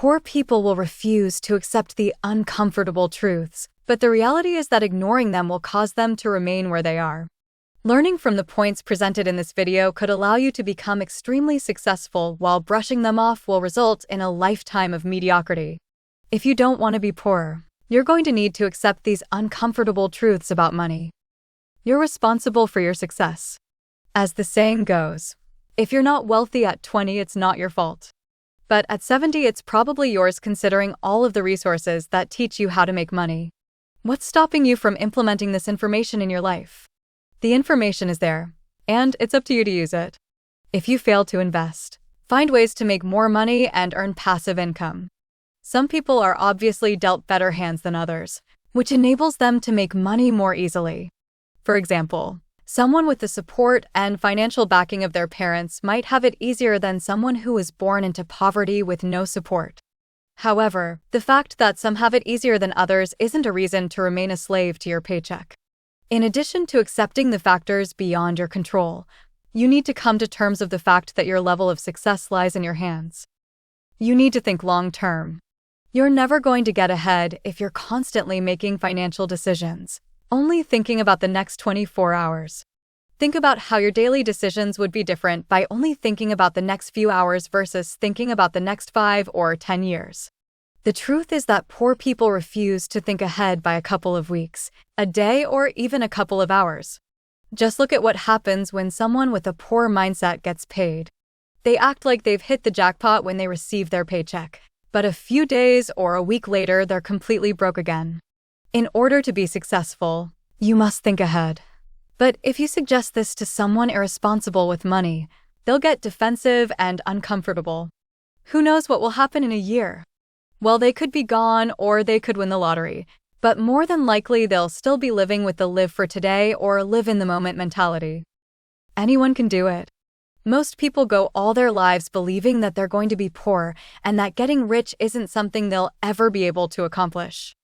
Poor people will refuse to accept the uncomfortable truths, but the reality is that ignoring them will cause them to remain where they are. Learning from the points presented in this video could allow you to become extremely successful, while brushing them off will result in a lifetime of mediocrity. If you don't want to be poor, you're going to need to accept these uncomfortable truths about money. You're responsible for your success. As the saying goes, if you're not wealthy at 20, it's not your fault. But at 70, it's probably yours, considering all of the resources that teach you how to make money. What's stopping you from implementing this information in your life? The information is there, and it's up to you to use it. If you fail to invest, find ways to make more money and earn passive income. Some people are obviously dealt better hands than others, which enables them to make money more easily. For example, someone with the support and financial backing of their parents might have it easier than someone who was born into poverty with no support. However, the fact that some have it easier than others isn't a reason to remain a slave to your paycheck. In addition to accepting the factors beyond your control, you need to come to terms with the fact that your level of success lies in your hands. You need to think long-term. You're never going to get ahead if you're constantly making financial decisions, only thinking about the next 24 hours. Think about how your daily decisions would be different by only thinking about the next few hours versus thinking about the next 5 or 10 years. The truth is that poor people refuse to think ahead by a couple of weeks, a day, or even a couple of hours. Just look at what happens when someone with a poor mindset gets paid. They act like they've hit the jackpot when they receive their paycheck, but a few days or a week later, they're completely broke again. In order to be successful, you must think ahead. But if you suggest this to someone irresponsible with money, they'll get defensive and uncomfortable. Who knows what will happen in a year? Well, they could be gone, or they could win the lottery, but more than likely they'll still be living with the live for today or live in the moment mentality. Anyone can do it. Most people go all their lives believing that they're going to be poor and that getting rich isn't something they'll ever be able to accomplish.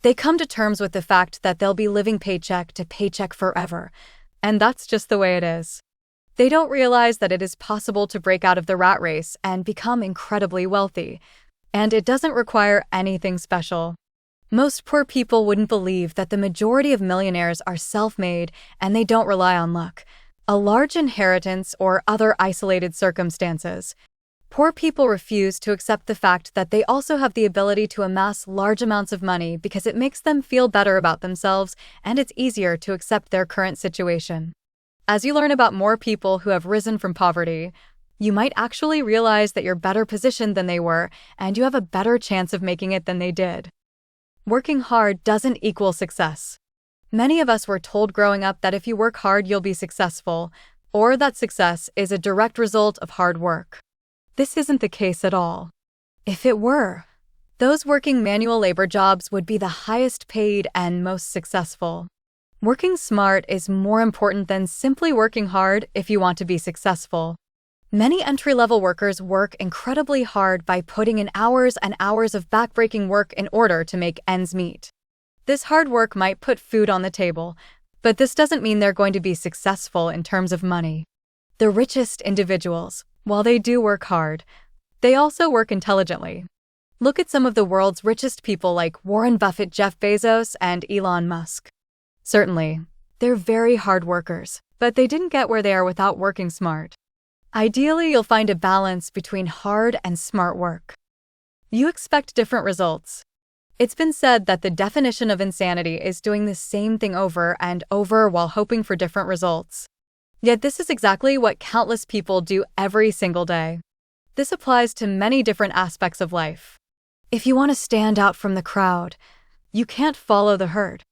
They come to terms with the fact that they'll be living paycheck to paycheck forever, and that's just the way it is. They don't realize that it is possible to break out of the rat race and become incredibly wealthy. And it doesn't require anything special. Most poor people wouldn't believe that the majority of millionaires are self-made and they don't rely on luck, a large inheritance, or other isolated circumstances. Poor people refuse to accept the fact that they also have the ability to amass large amounts of money because it makes them feel better about themselves and it's easier to accept their current situation. As you learn about more people who have risen from poverty, you might actually realize that you're better positioned than they were, and you have a better chance of making it than they did. Working hard doesn't equal success. Many of us were told growing up that if you work hard, you'll be successful, or that success is a direct result of hard work. This isn't the case at all. If it were, those working manual labor jobs would be the highest paid and most successful. Working smart is more important than simply working hard if you want to be successful. Many entry-level workers work incredibly hard by putting in hours and hours of backbreaking work in order to make ends meet. This hard work might put food on the table, but this doesn't mean they're going to be successful in terms of money. The richest individuals, while they do work hard, they also work intelligently. Look at some of the world's richest people like Warren Buffett, Jeff Bezos, and Elon Musk. Certainly, they're very hard workers, but they didn't get where they are without working smart. Ideally, you'll find a balance between hard and smart work. You expect different results. It's been said that the definition of insanity is doing the same thing over and over while hoping for different results. Yet this is exactly what countless people do every single day. This applies to many different aspects of life. If you want to stand out from the crowd, you can't follow the herd.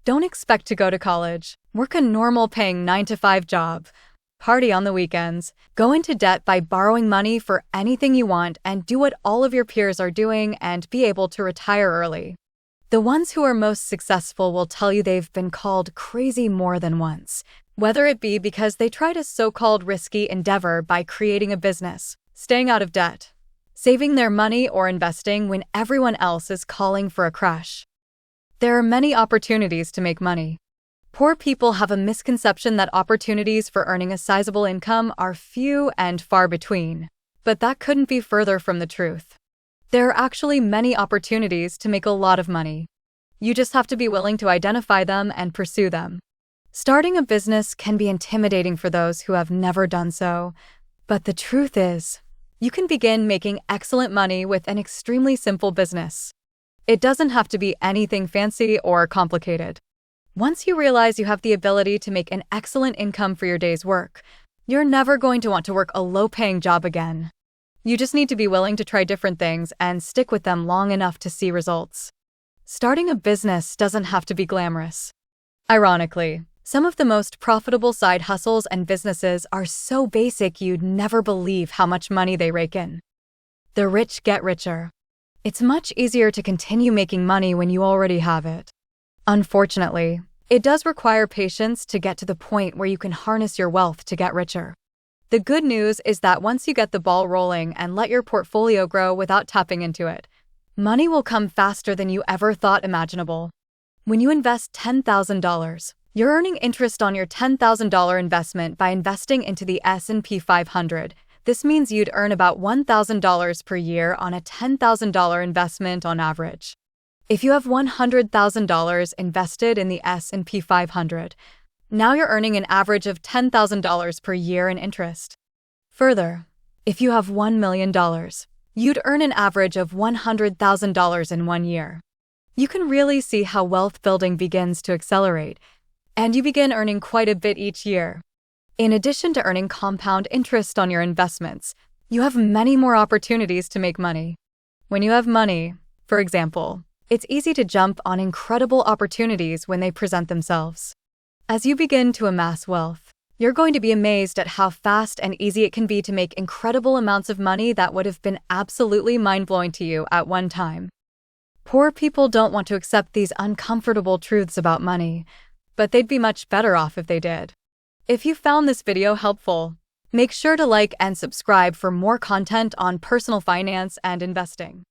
Don't expect to go to college, work a normal paying 9-to-5 job, party on the weekends, go into debt by borrowing money for anything you want, and do what all of your peers are doing and be able to retire early. The ones who are most successful will tell you they've been called crazy more than once, whether it be because they tried a so-called risky endeavor by creating a business, staying out of debt, saving their money, or investing when everyone else is calling for a crash. There are many opportunities to make money. Poor people have a misconception that opportunities for earning a sizable income are few and far between, but that couldn't be further from the truth. There are actually many opportunities to make a lot of money. You just have to be willing to identify them and pursue them. Starting a business can be intimidating for those who have never done so, but the truth is, you can begin making excellent money with an extremely simple business. It doesn't have to be anything fancy or complicated. Once you realize you have the ability to make an excellent income for your day's work, you're never going to want to work a low-paying job again. You just need to be willing to try different things and stick with them long enough to see results. Starting a business doesn't have to be glamorous. Ironically, some of the most profitable side hustles and businesses are so basic you'd never believe how much money they rake in. The rich get richer. It's much easier to continue making money when you already have it. Unfortunately, it does require patience to get to the point where you can harness your wealth to get richer. The good news is that once you get the ball rolling and let your portfolio grow without tapping into it, money will come faster than you ever thought imaginable. When you invest $10,000, you're earning interest on your $10,000 investment by investing into the S&P 500. This means you'd earn about $1,000 per year on a $10,000 investment on average. If you have $100,000 invested in the S&P 500, now you're earning an average of $10,000 per year in interest. Further, if you have $1 million, you'd earn an average of $100,000 in 1 year. You can really see how wealth building begins to accelerate, and you begin earning quite a bit each year. In addition to earning compound interest on your investments, you have many more opportunities to make money. When you have money, for example, it's easy to jump on incredible opportunities when they present themselves. As you begin to amass wealth, you're going to be amazed at how fast and easy it can be to make incredible amounts of money that would have been absolutely mind-blowing to you at one time. Poor people don't want to accept these uncomfortable truths about money, but they'd be much better off if they did. If you found this video helpful, make sure to like and subscribe for more content on personal finance and investing.